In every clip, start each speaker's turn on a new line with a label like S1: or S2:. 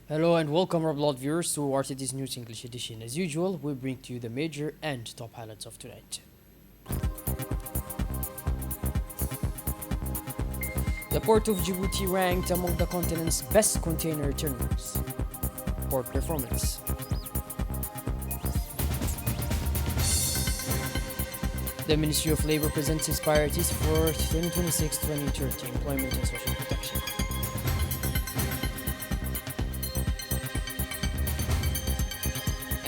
S1: Hello and welcome, our blood viewers, to our city's news English edition. As usual, we bring to you the major and top highlights of tonight. The port of Djibouti ranked among the continent's best container terminals. Port performance. The Ministry of Labour presents its priorities for 2026-2030 employment and social protection.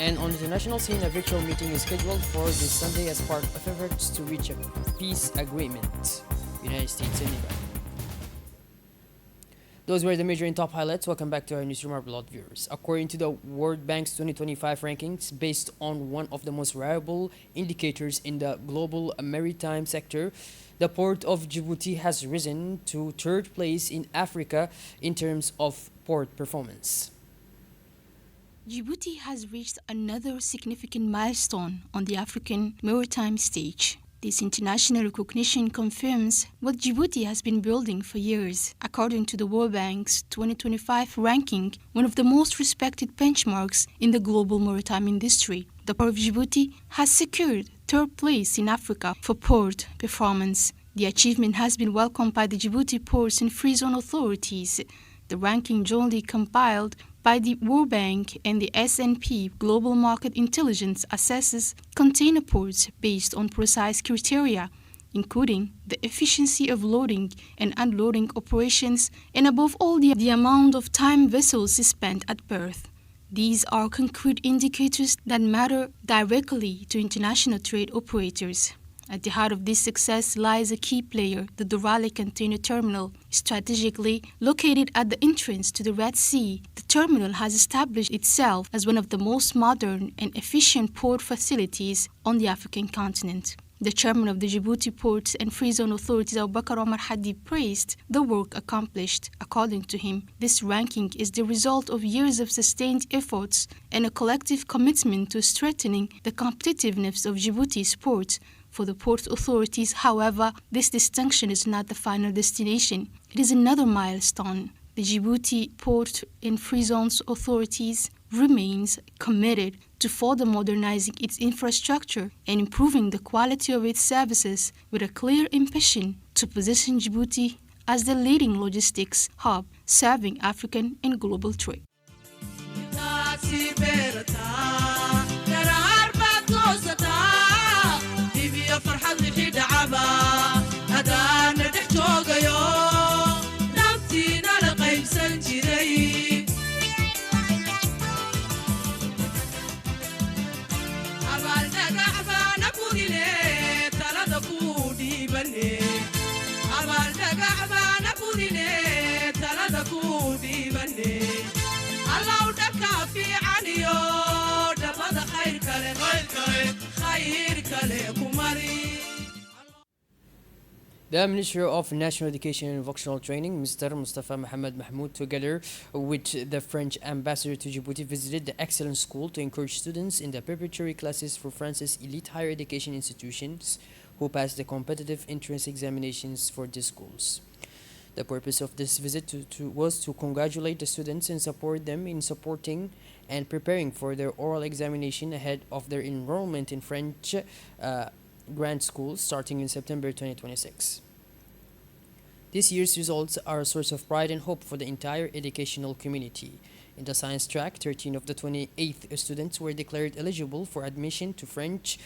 S1: And on the international scene, a virtual meeting is scheduled for this Sunday as part of efforts to reach a peace agreement. United States and Iran. Those were the major and top highlights. Welcome back to our newsroom, our beloved viewers. According to the World Bank's 2025 rankings, based on one of the most reliable indicators in the global maritime sector, the port of Djibouti has risen to third place in Africa in terms of port performance.
S2: Djibouti has reached another significant milestone on the African maritime stage. This international recognition confirms what Djibouti has been building for years. According to the World Bank's 2025 ranking, one of the most respected benchmarks in the global maritime industry, the port of Djibouti has secured third place in Africa for port performance. The achievement has been welcomed by the Djibouti Ports and Free Zone authorities. The ranking jointly compiled by the World Bank and the S&P Global Market Intelligence assesses container ports based on precise criteria, including the efficiency of loading and unloading operations and above all the amount of time vessels spend at berth. These are concrete indicators that matter directly to international trade operators. At the heart of this success lies a key player, the Dorale Container Terminal. Strategically located at the entrance to the Red Sea, the terminal has established itself as one of the most modern and efficient port facilities on the African continent. The chairman of the Djibouti Ports and Free Zone Authorities, Abubakar Omar Hadi, praised the work accomplished. According to him, this ranking is the result of years of sustained efforts and a collective commitment to strengthening the competitiveness of Djibouti's ports. For the port authorities, however, this distinction is not the final destination. It is another milestone. The Djibouti Port and Free Zones authorities remains committed to further modernizing its infrastructure and improving the quality of its services with a clear ambition to position Djibouti as the leading logistics hub serving African and global trade.
S1: The Minister of National Education and Vocational Training, Mr. Mustafa Mohamed Mahmoud, together with the French ambassador to Djibouti, visited the Excellence School to encourage students in the preparatory classes for France's elite higher education institutions who passed the competitive entrance examinations for these schools. The purpose of this visit was to congratulate the students and support them in supporting and preparing for their oral examination ahead of their enrollment in French grant schools starting in September 2026. This year's results are a source of pride and hope for the entire educational community. In the science track, 13 of the 28 students were declared eligible for admission to French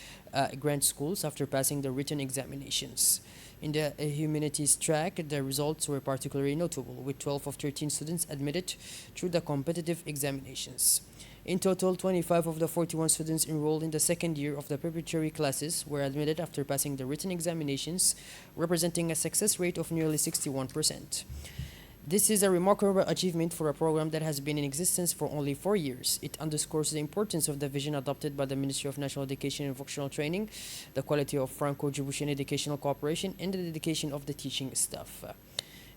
S1: grant schools after passing the written examinations. In the humanities track, the results were particularly notable, with 12 of 13 students admitted through the competitive examinations. In total, 25 of the 41 students enrolled in the second year of the preparatory classes were admitted after passing the written examinations, representing a success rate of nearly 61%. This is a remarkable achievement for a program that has been in existence for only 4 years. It underscores the importance of the vision adopted by the Ministry of National Education and Vocational Training, the quality of Franco-Djiboutian educational cooperation, and the dedication of the teaching staff.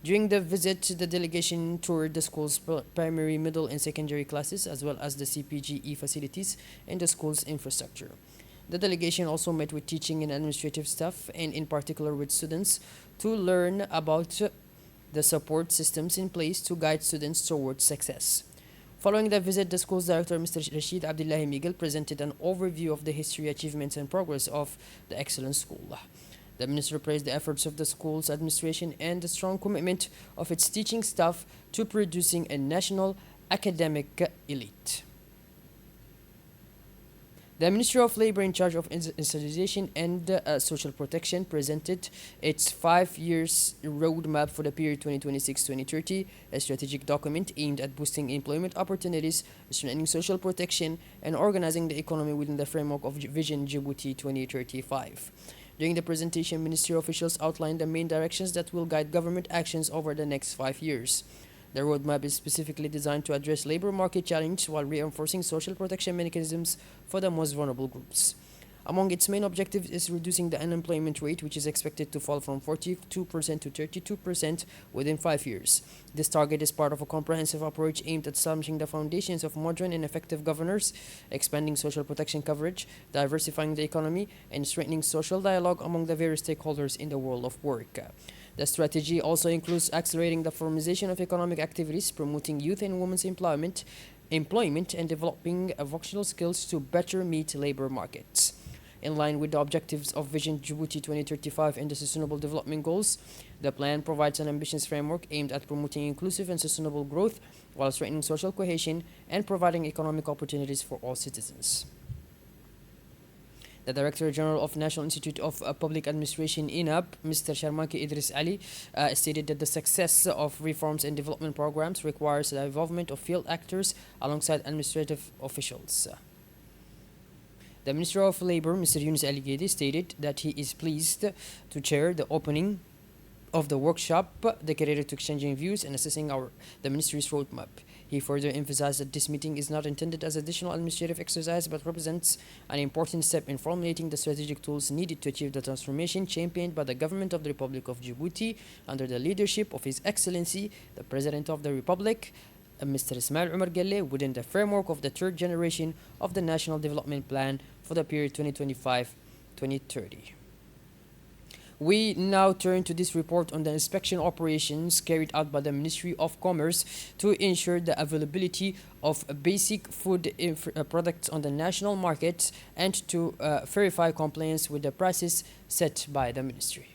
S1: During the visit, the delegation toured the school's primary, middle, and secondary classes, as well as the CPGE facilities and the school's infrastructure. The delegation also met with teaching and administrative staff, and in particular with students, to learn about the support systems in place to guide students towards success. Following the visit, the school's director, Mr. Rashid Abdullahi Miguel, presented an overview of the history, achievements, and progress of the excellent school. The minister praised the efforts of the school's administration and the strong commitment of its teaching staff to producing a national academic elite. The Ministry of Labor in charge of institutionalization and social protection presented its 5 years roadmap for the period 2026-2030, a strategic document aimed at boosting employment opportunities, strengthening social protection, and organizing the economy within the framework of Vision Djibouti 2035. During the presentation, ministry officials outlined the main directions that will guide government actions over the next 5 years. The roadmap is specifically designed to address labor market challenges while reinforcing social protection mechanisms for the most vulnerable groups. Among its main objectives is reducing the unemployment rate, which is expected to fall from 42% to 32% within 5 years. This target is part of a comprehensive approach aimed at establishing the foundations of modern and effective governance, expanding social protection coverage, diversifying the economy, and strengthening social dialogue among the various stakeholders in the world of work. The strategy also includes accelerating the formalization of economic activities, promoting youth and women's employment, and developing vocational skills to better meet labor markets. In line with the objectives of Vision Djibouti 2035 and the Sustainable Development Goals, the plan provides an ambitious framework aimed at promoting inclusive and sustainable growth while strengthening social cohesion and providing economic opportunities for all citizens. The Director General of National Institute of Public Administration (INAP), Mr. Sharmaki Idris Ali, stated that the success of reforms and development programs requires the involvement of field actors alongside administrative officials. The Minister of Labor, Mr. Yunus Ali Ghedi, stated that he is pleased to chair the opening of the workshop dedicated to exchanging views and assessing the ministry's roadmap. He further emphasized that this meeting is not intended as additional administrative exercise but represents an important step in formulating the strategic tools needed to achieve the transformation championed by the government of the Republic of Djibouti under the leadership of His Excellency, the President of the Republic, Mr. Ismail Omar Guelleh, within the framework of the third generation of the National Development Plan for the period 2025-2030. We now turn to this report on the inspection operations carried out by the Ministry of Commerce to ensure the availability of basic food products on the national market and to verify compliance with the prices set by the ministry.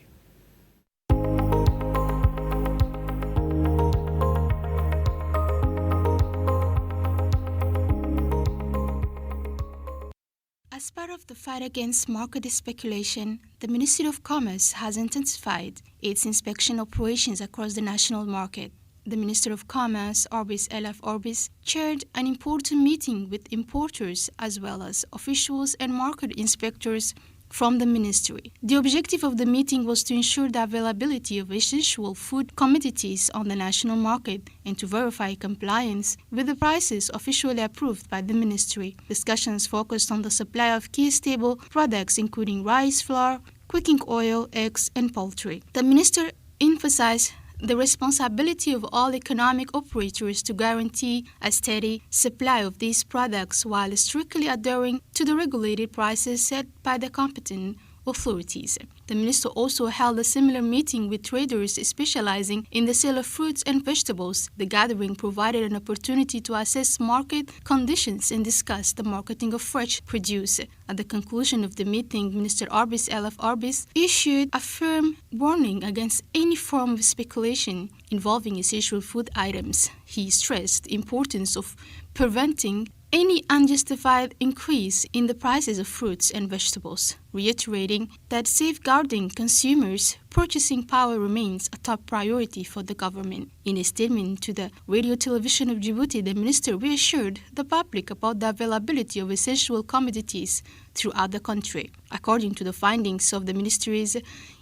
S2: As part of the fight against market speculation, the Ministry of Commerce has intensified its inspection operations across the national market. The Minister of Commerce, Orbis Elaf Orbis, chaired an important meeting with importers as well as officials and market inspectors from the ministry. The objective of the meeting was to ensure the availability of essential food commodities on the national market and to verify compliance with the prices officially approved by the ministry. Discussions focused on the supply of key staple products including rice, flour, cooking oil, eggs, and poultry. The minister emphasized the responsibility of all economic operators to guarantee a steady supply of these products while strictly adhering to the regulated prices set by the competent authorities. The minister also held a similar meeting with traders specializing in the sale of fruits and vegetables. The gathering provided an opportunity to assess market conditions and discuss the marketing of fresh produce. At the conclusion of the meeting, Minister Orbis Elaf Orbis issued a firm warning against any form of speculation involving essential food items. He stressed the importance of preventing any unjustified increase in the prices of fruits and vegetables, reiterating that safeguarding consumers' purchasing power remains a top priority for the government. In a statement to the Radio Television of Djibouti, the minister reassured the public about the availability of essential commodities throughout the country. According to the findings of the ministry's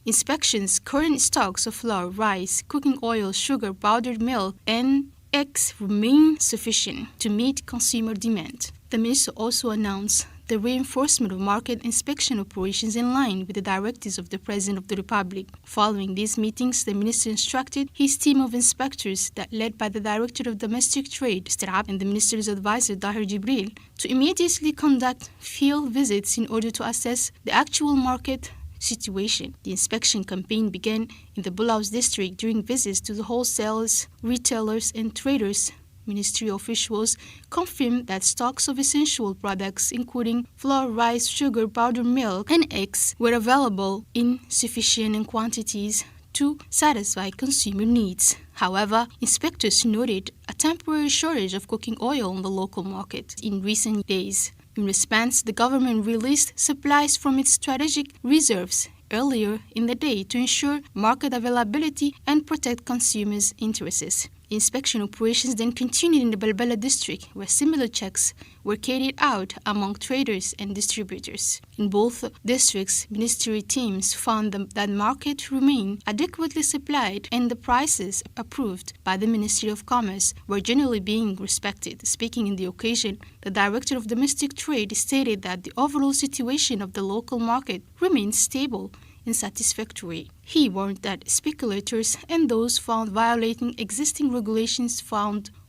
S2: inspections, current stocks of flour, rice, cooking oil, sugar, powdered milk, and eggs remain sufficient to meet consumer demand. The minister also announced the reinforcement of market inspection operations in line with the directives of the President of the Republic. Following these meetings, the minister instructed his team of inspectors, that led by the Director of Domestic Trade, Mr. Ab, and the minister's advisor, Dahir Jibril, to immediately conduct field visits in order to assess the actual market situation. The inspection campaign began in the Bulaus district during visits to the wholesalers, retailers, and traders Ministry officials confirmed that stocks of essential products including flour, rice, sugar, powdered milk, and eggs were available in sufficient quantities to satisfy consumer needs. However, inspectors noted a temporary shortage of cooking oil on the local market in recent days. In response, the government released supplies from its strategic reserves earlier in the day to ensure market availability and protect consumers' interests. Inspection operations then continued in the Balbala district, where similar checks were carried out among traders and distributors. In both districts, ministry teams found that market remained adequately supplied and the prices approved by the Ministry of Commerce were generally being respected. Speaking in the occasion, the Director of Domestic Trade stated that the overall situation of the local market remains stable and satisfactory. He warned that speculators and those found violating existing regulations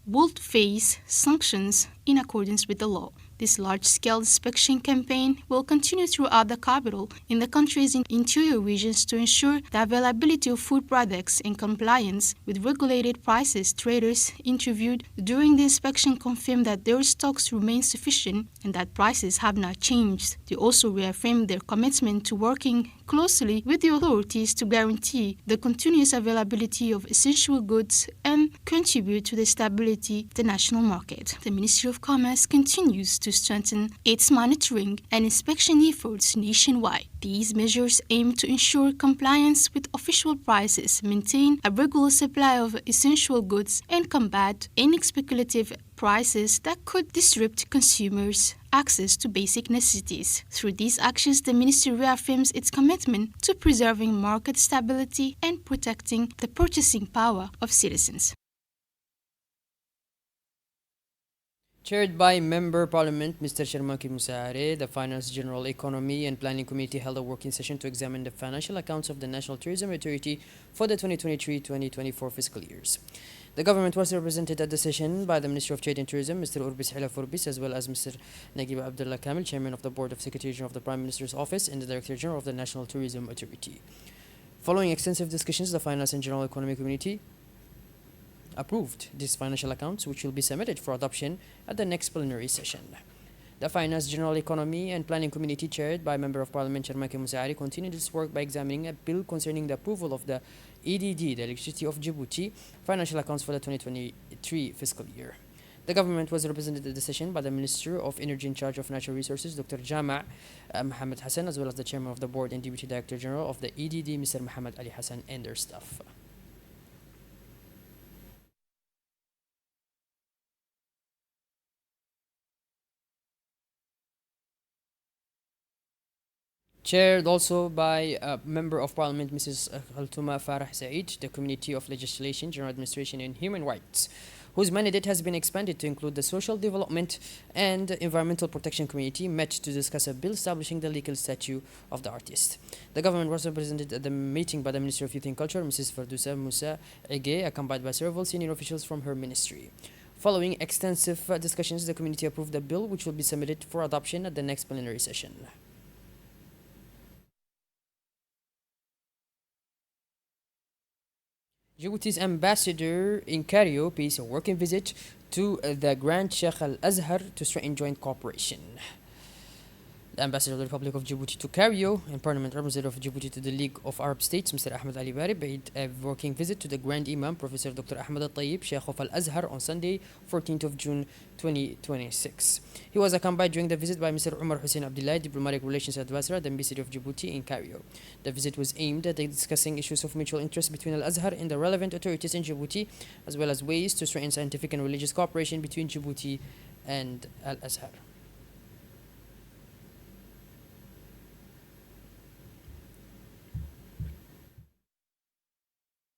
S2: would face sanctions in accordance with the law. This large-scale inspection campaign will continue throughout the capital in the country's interior regions to ensure the availability of food products in compliance with regulated prices. Traders interviewed during the inspection confirmed that their stocks remain sufficient and that prices have not changed. They also reaffirmed their commitment to working closely with the authorities to guarantee the continuous availability of essential goods and contribute to the stability of the national market. The Ministry of Commerce continues to strengthen its monitoring and inspection efforts nationwide. These measures aim to ensure compliance with official prices, maintain a regular supply of essential goods, and combat any speculative prices that could disrupt consumers' access to basic necessities. Through these actions, the ministry reaffirms its commitment to preserving market stability and protecting the purchasing power of citizens.
S1: Chaired by Member Parliament Mr. Sharmaki Musaare, the Finance, General Economy and Planning Committee held a working session to examine the financial accounts of the National Tourism Authority for the 2023-2024 fiscal years. The government was represented at the session by the Minister of Trade and Tourism, Mr. Urbis Hila Furbis, as well as Mr. Nagib Abdullah Kamil, Chairman of the Board of Secretary General of the Prime Minister's Office and the Director General of the National Tourism Authority. Following extensive discussions, the Finance and General Economy Committee approved these financial accounts, which will be submitted for adoption at the next plenary session. The Finance, General Economy and Planning Committee, chaired by Member of Parliament Sharmaki Musaare, continued its work by examining a bill concerning the approval of the EDD, the Electricity of Djibouti, financial accounts for the 2023 fiscal year. The government was represented at the session by the Minister of Energy in charge of Natural Resources, Dr. Jama' Mohammed Hassan, as well as the Chairman of the Board and Deputy Director General of the EDD, Mr. Muhammad Ali Hassan, and their staff. Chaired also by Member of Parliament Mrs. Khaltouma Farah Saeed, the Committee of Legislation, General Administration and Human Rights, whose mandate has been expanded to include the Social Development and Environmental Protection Committee, met to discuss a bill establishing the legal statute of the artist. The government was represented at the meeting by the Minister of Youth and Culture, Mrs. Fardousa Musa Ege, accompanied by several senior officials from her ministry. Following extensive discussions, the committee approved the bill, which will be submitted for adoption at the next plenary session. Djibouti's ambassador in Cairo pays a working visit to the Grand Sheikh Al Azhar to strengthen joint cooperation. The ambassador of the Republic of Djibouti to Cairo and Parliament representative of Djibouti to the League of Arab States, Mr. Ahmed Ali Bari, paid a working visit to the Grand Imam, Professor Dr. Ahmed Al Tayyib, Sheikh of Al Azhar, on Sunday, 14th of June 2026. He was accompanied during the visit by Mr. Umar Hussein Abdullah, Diplomatic Relations Advisor at the Embassy of Djibouti in Cairo. The visit was aimed at discussing issues of mutual interest between Al Azhar and the relevant authorities in Djibouti, as well as ways to strengthen scientific and religious cooperation between Djibouti and Al Azhar.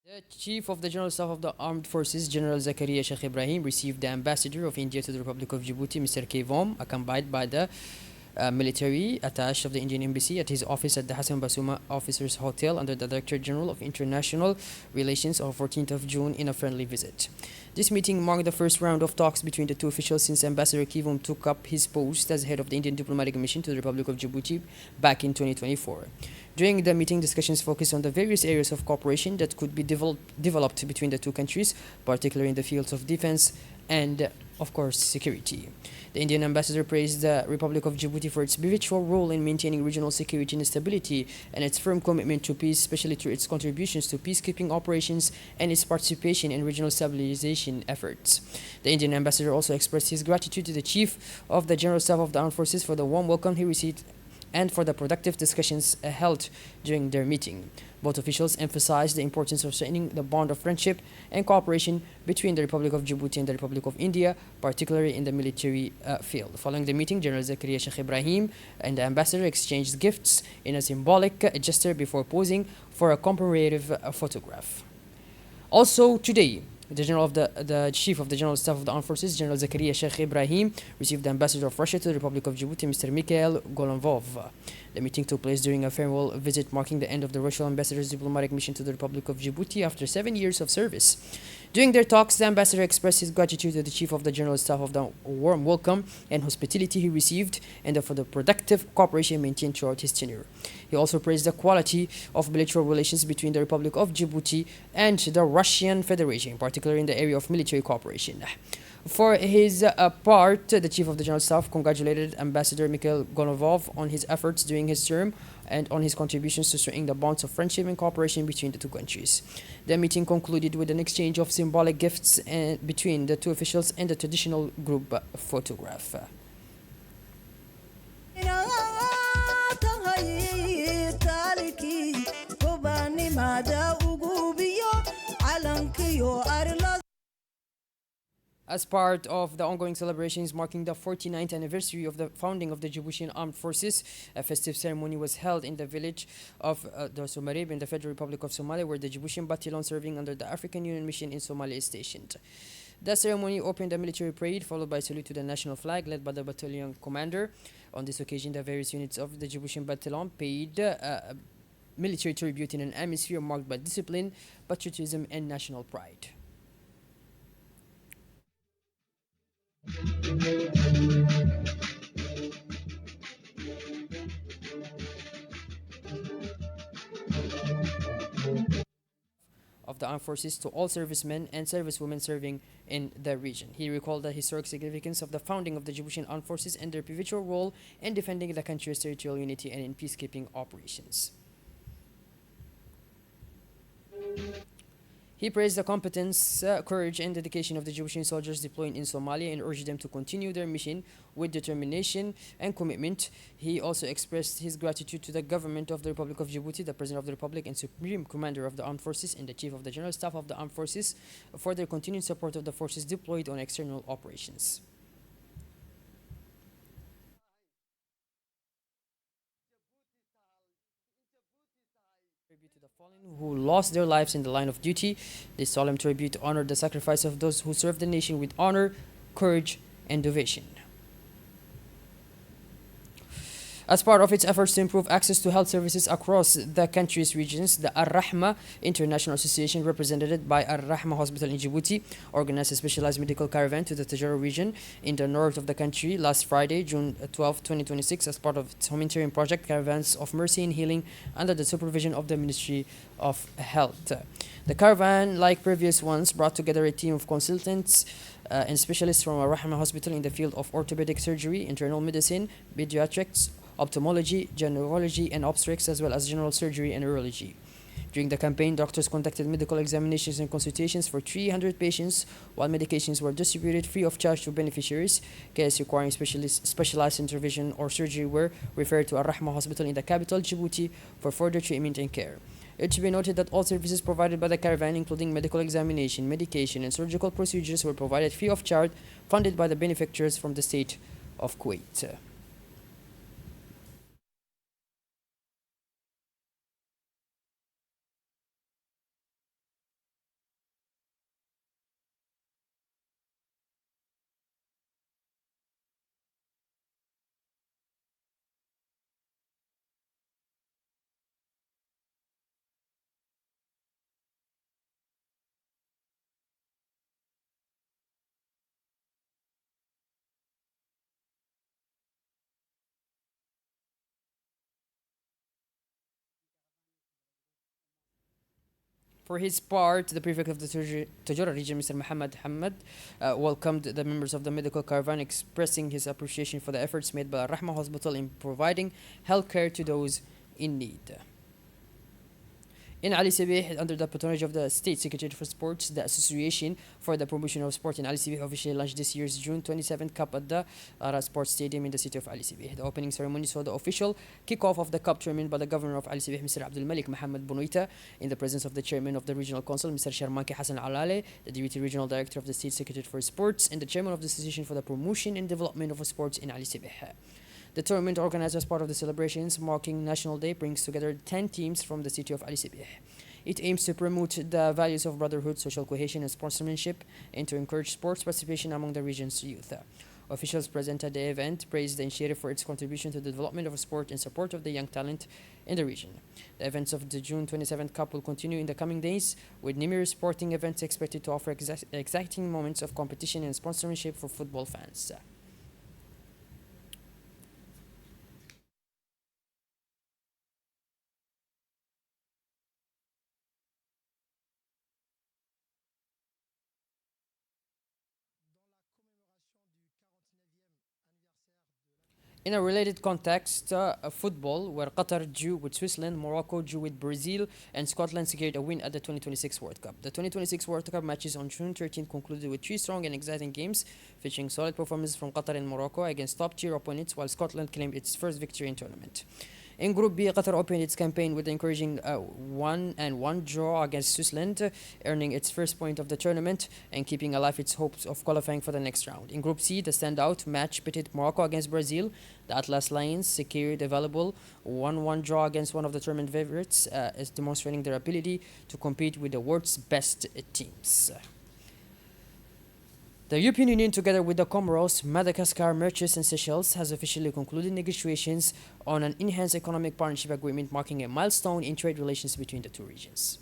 S1: The Chief of the General Staff of the Armed Forces, General Zakaria Sheikh Ibrahim, received the Ambassador of India to the Republic of Djibouti, Mr. Kevom, accompanied by the military attaché of the Indian Embassy at his office at the Hassan Basuma Officers Hotel under the Director General of International Relations on 14th of June in a friendly visit. This meeting marked the first round of talks between the two officials since Ambassador Kevom took up his post as head of the Indian diplomatic mission to the Republic of Djibouti back in 2024. During the meeting, discussions focused on the various areas of cooperation that could be developed between the two countries, particularly in the fields of defense, and, of course, security. The Indian ambassador praised the Republic of Djibouti for its pivotal role in maintaining regional security and stability and its firm commitment to peace, especially through its contributions to peacekeeping operations and its participation in regional stabilization efforts. The Indian ambassador also expressed his gratitude to the Chief of the General Staff of the Armed Forces for the warm welcome he received and for the productive discussions held during their meeting. Both officials emphasized the importance of strengthening the bond of friendship and cooperation between the Republic of Djibouti and the Republic of India, particularly in the military field. Following the meeting, General Zakaria Sheikh Ibrahim and the ambassador exchanged gifts in a symbolic gesture before posing for a commemorative photograph. Also today, the Chief of the General Staff of the Armed Forces, General Zakaria Sheikh Ibrahim, received the Ambassador of Russia to the Republic of Djibouti, Mr. Mikhail Golanvov. The meeting took place during a farewell visit marking the end of the Russian ambassador's diplomatic mission to the Republic of Djibouti after 7 years of service. During their talks, the ambassador expressed his gratitude to the Chief of the General Staff of the warm welcome and hospitality he received and for the productive cooperation maintained throughout his tenure. He also praised the quality of bilateral relations between the Republic of Djibouti and the Russian Federation, particularly in the area of military cooperation. For his part, the Chief of the General Staff congratulated Ambassador Mikhail Golovov on his efforts during his term and on his contributions to strengthening the bonds of friendship and cooperation between the two countries. The meeting concluded with an exchange of symbolic gifts between the two officials and a traditional group photograph. As part of the ongoing celebrations marking the 49th anniversary of the founding of the Djiboutian Armed Forces, a festive ceremony was held in the village of Dosumarib in the Federal Republic of Somalia, where the Djiboutian battalion serving under the African Union mission in Somalia is stationed. The ceremony opened a military parade, followed by a salute to the national flag, led by the battalion commander. On this occasion, the various units of the Djiboutian battalion paid military tribute in an atmosphere marked by discipline, patriotism, and national pride. Of the armed forces to all servicemen and servicewomen serving in the region. He recalled the historic significance of the founding of the Djiboutian Armed Forces and their pivotal role in defending the country's territorial unity and in peacekeeping operations. He praised the competence, courage, and dedication of the Djiboutian soldiers deployed in Somalia and urged them to continue their mission with determination and commitment. He also expressed his gratitude to the government of the Republic of Djibouti, the President of the Republic, and Supreme Commander of the Armed Forces, and the Chief of the General Staff of the Armed Forces for their continued support of the forces deployed on external operations. Tribute to the fallen who lost their lives in the line of duty. This solemn tribute honored the sacrifice of those who served the nation with honor, courage, and devotion. As part of its efforts to improve access to health services across the country's regions, the Al-Rahma International Association, represented by Al-Rahma Hospital in Djibouti, organized a specialized medical caravan to the Tajara region in the north of the country last Friday, June 12, 2026, as part of its humanitarian project, Caravans of Mercy and Healing, under the supervision of the Ministry of Health. The caravan, like previous ones, brought together a team of consultants and specialists from Al-Rahma Hospital in the field of orthopedic surgery, internal medicine, pediatrics, ophthalmology, gynecology, and obstetrics, as well as general surgery and urology. During the campaign, doctors conducted medical examinations and consultations for 300 patients, while medications were distributed free of charge to beneficiaries. Cases requiring specialized intervention or surgery were referred to Al-Rahma Hospital in the capital, Djibouti, for further treatment and care. It should be noted that all services provided by the caravan, including medical examination, medication, and surgical procedures, were provided free of charge, funded by the benefactors from the state of Kuwait. For his part, the prefect of the Tajura region, Mr. Muhammad Hamad, welcomed the members of the medical caravan, expressing his appreciation for the efforts made by Al Rahma Hospital in providing healthcare to those in need. In Ali Sabih, under the patronage of the State Secretary for Sports, the Association for the Promotion of Sport in Ali Sabih officially launched this year's June 27th Cup at the Ara Sports Stadium in the city of Ali Sabih. The opening ceremony saw the official kickoff of the Cup tournament by the Governor of Ali Sabih, Mr. Abdul Malik Mohammed Bunoita, in the presence of the Chairman of the Regional Council, Mr. Sharmanki Hassan Alale, the Deputy Regional Director of the State Secretary for Sports, and the Chairman of the Association for the Promotion and Development of Sports in Ali Sabih. The tournament, organized as part of the celebrations marking National Day, brings together 10 teams from the city of Ali Sabih. It aims to promote the values of brotherhood, social cohesion, and sportsmanship, and to encourage sports participation among the region's youth. Officials present at the event praised the initiative for its contribution to the development of sport and support of the young talent in the region. The events of the June 27th Cup will continue in the coming days, with numerous sporting events expected to offer exciting moments of competition and sponsorship for football fans. In a related context, football, where Qatar drew with Switzerland, Morocco drew with Brazil, and Scotland secured a win at the 2026 World Cup. The 2026 World Cup matches on June 13th concluded with three strong and exciting games, featuring solid performances from Qatar and Morocco against top-tier opponents, while Scotland claimed its first victory in tournament. In Group B, Qatar opened its campaign with encouraging 1-1 draw against Switzerland, earning its first point of the tournament and keeping alive its hopes of qualifying for the next round. In Group C, the standout match pitted Morocco against Brazil. The Atlas Lions secured a valuable 1-1 draw against one of the tournament favorites, is demonstrating their ability to compete with the world's best teams. The European Union, together with the Comoros, Madagascar, Mauritius, and Seychelles, has officially concluded negotiations on an enhanced economic partnership agreement, marking a milestone in trade relations between the two regions.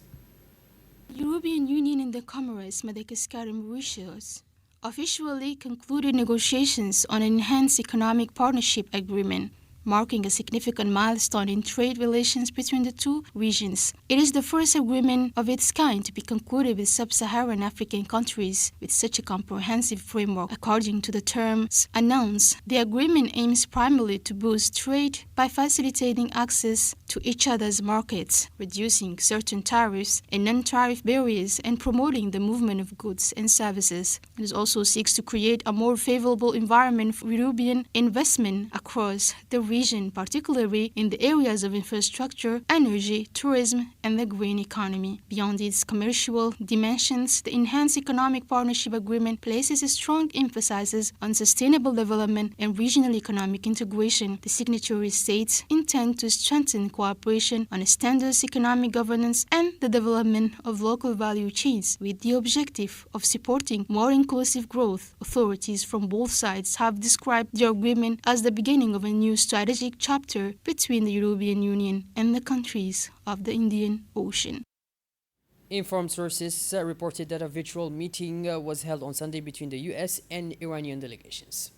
S2: The European Union and the Comoros, Madagascar, and Mauritius officially concluded negotiations on an enhanced economic partnership agreement, marking a significant milestone in trade relations between the two regions. It is the first agreement of its kind to be concluded with sub-Saharan African countries with such a comprehensive framework. According to the terms announced, the agreement aims primarily to boost trade by facilitating access to each other's markets, reducing certain tariffs and non-tariff barriers, and promoting the movement of goods and services. It also seeks to create a more favorable environment for European investment across the region, particularly in the areas of infrastructure, energy, tourism, and the green economy. Beyond its commercial dimensions, the Enhanced Economic Partnership Agreement places a strong emphasis on sustainable development and regional economic integration. The signatory states intend to strengthen cooperation on standards, economic governance, and the development of local value chains, with the objective of supporting more inclusive growth. Authorities from both sides have described the agreement as the beginning of a new strategic chapter between the European Union and the countries of the Indian Ocean.
S1: Informed sources reported that a virtual meeting was held on Sunday between the US and Iranian delegations.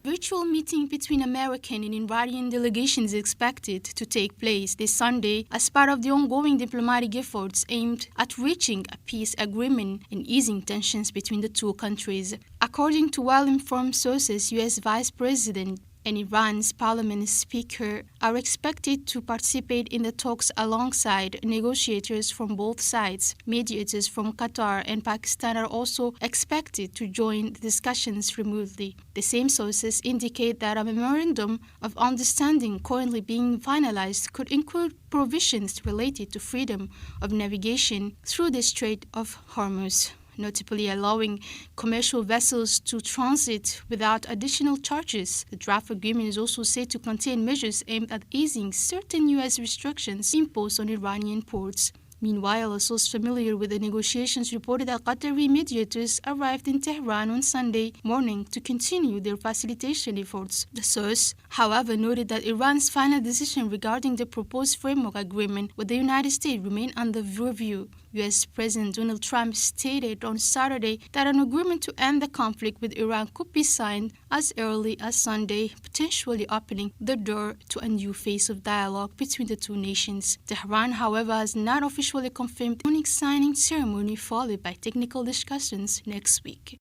S2: Virtual meeting between American and Iranian delegations is expected to take place this Sunday as part of the ongoing diplomatic efforts aimed at reaching a peace agreement and easing tensions between the two countries. According to well-informed sources, US Vice President and Iran's parliament speaker are expected to participate in the talks alongside negotiators from both sides. Mediators from Qatar and Pakistan are also expected to join the discussions remotely. The same sources indicate that a memorandum of understanding currently being finalized could include provisions related to freedom of navigation through the Strait of Hormuz, notably allowing commercial vessels to transit without additional charges. The draft agreement is also said to contain measures aimed at easing certain U.S. restrictions imposed on Iranian ports. Meanwhile, a source familiar with the negotiations reported that Qatari mediators arrived in Tehran on Sunday morning to continue their facilitation efforts. The source, however, noted that Iran's final decision regarding the proposed framework agreement with the United States remained under review. U.S. President Donald Trump stated on Saturday that an agreement to end the conflict with Iran could be signed as early as Sunday, potentially opening the door to a new phase of dialogue between the two nations. Tehran, however, has not officially confirmed the signing ceremony, followed by technical discussions next week.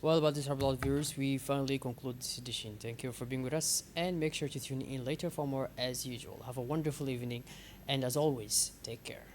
S1: Well, about this, our beloved viewers, we finally conclude this edition. Thank you for being with us, and make sure to tune in later for more as usual. Have a wonderful evening, and as always, take care.